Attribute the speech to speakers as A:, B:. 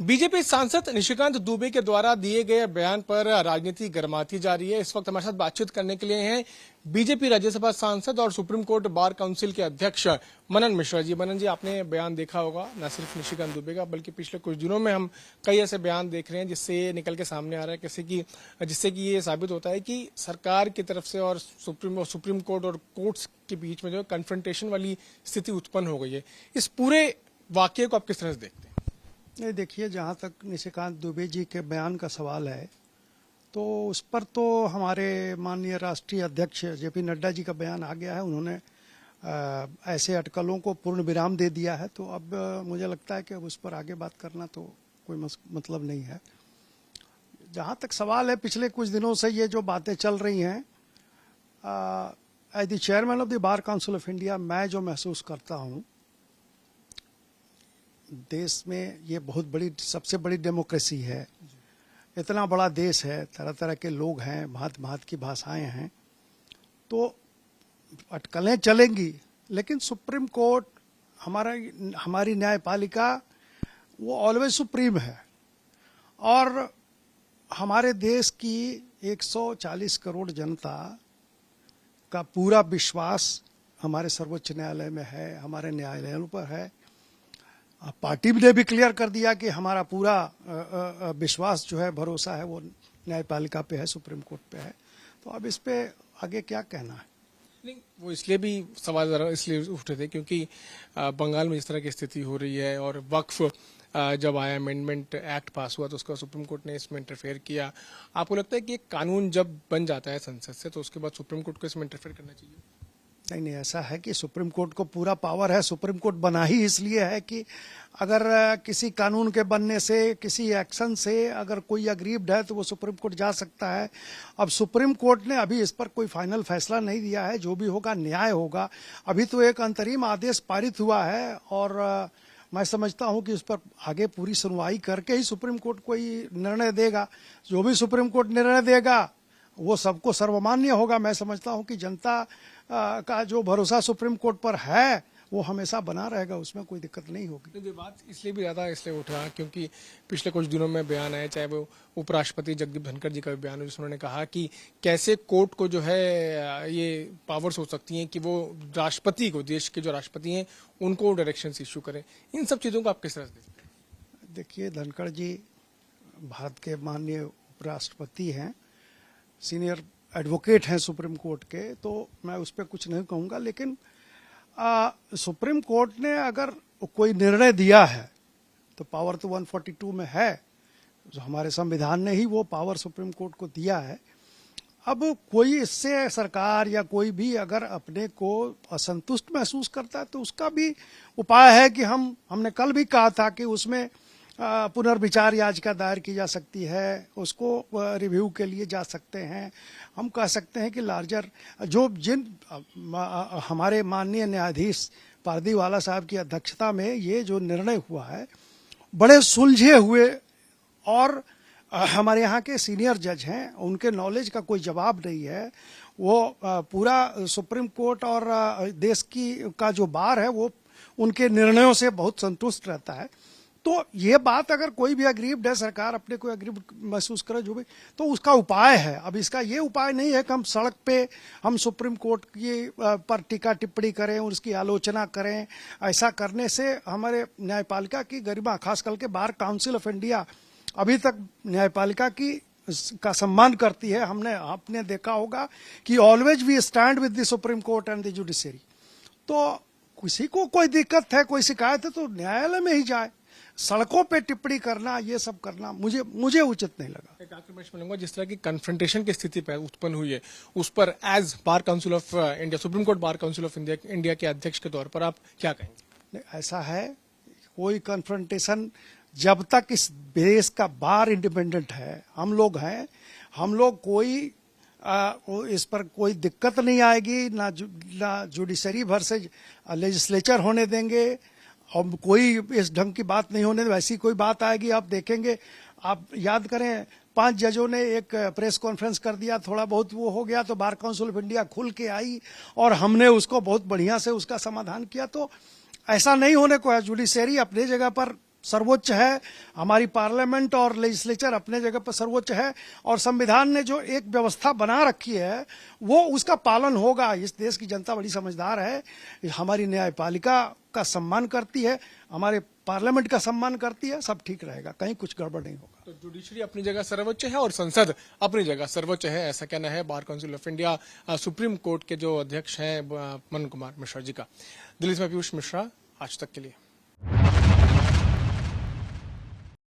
A: BJP सांसद निशिकांत दुबे के द्वारा दिए गए बयान पर राजनीति गर्माती जा रही है। इस वक्त हमारे साथ बातचीत करने के लिए हैं बीजेपी राज्यसभा सांसद और सुप्रीम कोर्ट बार काउंसिल के अध्यक्ष मनन मिश्रा जी। मनन जी, आपने बयान देखा होगा न सिर्फ निशिकांत दुबे का, बल्कि पिछले कुछ दिनों में हम कई ऐसे बयान देख रहे हैं जिससे ये निकल के सामने आ रहा है जिससे कि ये साबित होता है कि सरकार की तरफ से और सुप्रीम कोर्ट और कोर्ट्स के बीच में जो कन्फ्रंटेशन वाली स्थिति उत्पन्न हो गई है। इस पूरे वाकये को आप किस तरह से देखते हैं?
B: नहीं, देखिए, जहाँ तक निशिकांत दुबे जी के बयान का सवाल है तो उस पर तो हमारे माननीय राष्ट्रीय अध्यक्ष जेपी नड्डा जी का बयान आ गया है। उन्होंने ऐसे अटकलों को पूर्ण विराम दे दिया है। तो अब मुझे लगता है कि अब उस पर आगे बात करना तो कोई मतलब नहीं है। जहाँ तक सवाल है, पिछले कुछ दिनों से ये जो बातें चल रही हैं, as the chairman of the bar council of India, मैं जो महसूस करता हूँ, देश में ये बहुत बड़ी, सबसे बड़ी डेमोक्रेसी है। इतना बड़ा देश है, तरह तरह के लोग हैं, भांत भांत की भाषाएं हैं, तो अटकलें चलेंगी। लेकिन सुप्रीम कोर्ट, हमारी न्यायपालिका, वो ऑलवेज सुप्रीम है। और हमारे देश की 140 करोड़ जनता का पूरा विश्वास हमारे सर्वोच्च न्यायालय में है, हमारे न्यायालयों पर है। पार्टी ने भी क्लियर कर दिया कि हमारा पूरा विश्वास जो है, भरोसा है, वो न्यायपालिका पे है, सुप्रीम कोर्ट पे है। तो अब इस पे आगे क्या कहना है?
A: नहीं, वो इसलिए भी सवाल जरा इसलिए उठे थे क्योंकि बंगाल में इस तरह की स्थिति हो रही है और वक्फ जब आया, अमेंडमेंट एक्ट पास हुआ तो उसका सुप्रीम कोर्ट ने इसमें इंटरफेयर किया। आपको लगता है कि एक कानून जब बन जाता है संसद से तो उसके बाद सुप्रीम कोर्ट को इसमें इंटरफेयर करना चाहिए?
B: नहीं, ऐसा है कि सुप्रीम कोर्ट को पूरा पावर है। सुप्रीम कोर्ट बना ही इसलिए है कि अगर किसी कानून के बनने से, किसी एक्शन से अगर कोई अग्रीव्ड है तो वो सुप्रीम कोर्ट जा सकता है। अब सुप्रीम कोर्ट ने अभी इस पर कोई फाइनल फैसला नहीं दिया है। जो भी होगा न्याय होगा। अभी तो एक अंतरिम आदेश पारित हुआ है और मैं समझता हूं कि उस पर आगे पूरी सुनवाई करके ही सुप्रीम कोर्ट कोई निर्णय देगा। जो भी सुप्रीम कोर्ट निर्णय देगा वो सबको सर्वमान्य होगा। मैं समझता हूं कि जनता का जो भरोसा सुप्रीम कोर्ट पर है वो हमेशा बना रहेगा, उसमें कोई दिक्कत नहीं होगी।
A: ये बात इसलिए भी ज्यादा इसलिए उठ रहा क्योंकि पिछले कुछ दिनों में बयान आया, चाहे वो उपराष्ट्रपति जगदीप धनखड़ जी का भी बयान हो, जिसमें उन्होंने कहा कि कैसे कोर्ट को जो है ये पावर्स हो सकती हैं कि वो राष्ट्रपति को, देश के जो राष्ट्रपति हैं, उनको डायरेक्शन इश्यू करें। इन सब चीजों को आप किस तरह से देखते हैं?
B: देखिए, धनखड़ जी भारत के माननीय उपराष्ट्रपति हैं, सीनियर एडवोकेट हैं सुप्रीम कोर्ट के, तो मैं उस पर कुछ नहीं कहूँगा। लेकिन सुप्रीम कोर्ट ने अगर कोई निर्णय दिया है तो पावर तो 142 में है। जो हमारे संविधान ने ही वो पावर सुप्रीम कोर्ट को दिया है। अब कोई इससे, सरकार या कोई भी अगर अपने को असंतुष्ट महसूस करता है तो उसका भी उपाय है कि हमने कल भी कहा था कि उसमें पुनर्विचार याचिका दायर की जा सकती है, उसको रिव्यू के लिए जा सकते हैं। हम कह सकते हैं कि लार्जर हमारे माननीय न्यायाधीश पारदीवाला साहब की अध्यक्षता में ये जो निर्णय हुआ है, बड़े सुलझे हुए और हमारे यहाँ के सीनियर जज हैं, उनके नॉलेज का कोई जवाब नहीं है। वो पूरा सुप्रीम कोर्ट और देश का जो बार है वो उनके निर्णयों से बहुत संतुष्ट रहता है। तो ये बात, अगर कोई भी अग्रीव्ड है, सरकार अपने को अग्रीव्ड महसूस करे जो भी, तो उसका उपाय है। अब इसका ये उपाय नहीं है कि हम सड़क पे हम सुप्रीम कोर्ट की पर टीका टिप्पणी करें और उसकी आलोचना करें। ऐसा करने से हमारे न्यायपालिका की गरिमा, खास करके बार काउंसिल ऑफ इंडिया अभी तक न्यायपालिका का सम्मान करती है। आपने देखा होगा कि always we stand with the supreme court and the judiciary. तो किसी को कोई दिक्कत है, कोई शिकायत है तो न्यायालय में ही जाए। सड़कों पे टिप्पणी करना, ये सब करना मुझे उचित नहीं लगा।
A: एक आखिरी प्रश्न मिलूंगा, जिस तरह की कन्फ्रंटेशन की स्थिति पर उत्पन्न हुई है उस पर as bar council of India, supreme court bar council of India के अध्यक्ष के तौर पर आप क्या कहेंगे?
B: ऐसा है, कोई कन्फ्रंटेशन जब तक इस देश का बार इंडिपेंडेंट है, हम लोग हैं, हम लोग कोई इस पर कोई दिक्कत नहीं आएगी। ना जुडिशरी भर से लेजिस्लेचर होने देंगे, हम कोई इस ढंग की बात नहीं होने, वैसी कोई बात आएगी आप देखेंगे। आप याद करें, 5 जजों ने एक प्रेस कॉन्फ्रेंस कर दिया, थोड़ा बहुत वो हो गया तो बार काउंसिल ऑफ इंडिया खुल के आई और हमने उसको बहुत बढ़िया से उसका समाधान किया। तो ऐसा नहीं होने को है। जुडिशरी अपने जगह पर सर्वोच्च है, हमारी पार्लियामेंट और लेजिस्लेचर अपने जगह पर सर्वोच्च है, और संविधान ने जो एक व्यवस्था बना रखी है वो उसका पालन होगा। इस देश की जनता बड़ी समझदार है, हमारी न्यायपालिका का सम्मान करती है, हमारे पार्लियामेंट का सम्मान करती है, सब ठीक रहेगा, कहीं कुछ गड़बड़ नहीं होगा।
A: तो जुडिशरी अपनी जगह सर्वोच्च है और संसद अपनी जगह सर्वोच्च है, ऐसा कहना है बार council of India supreme court के जो अध्यक्ष हैं मनन कुमार मिश्रा जी का। दिल्ली से मैं पीयूष मिश्रा, आज तक के लिए।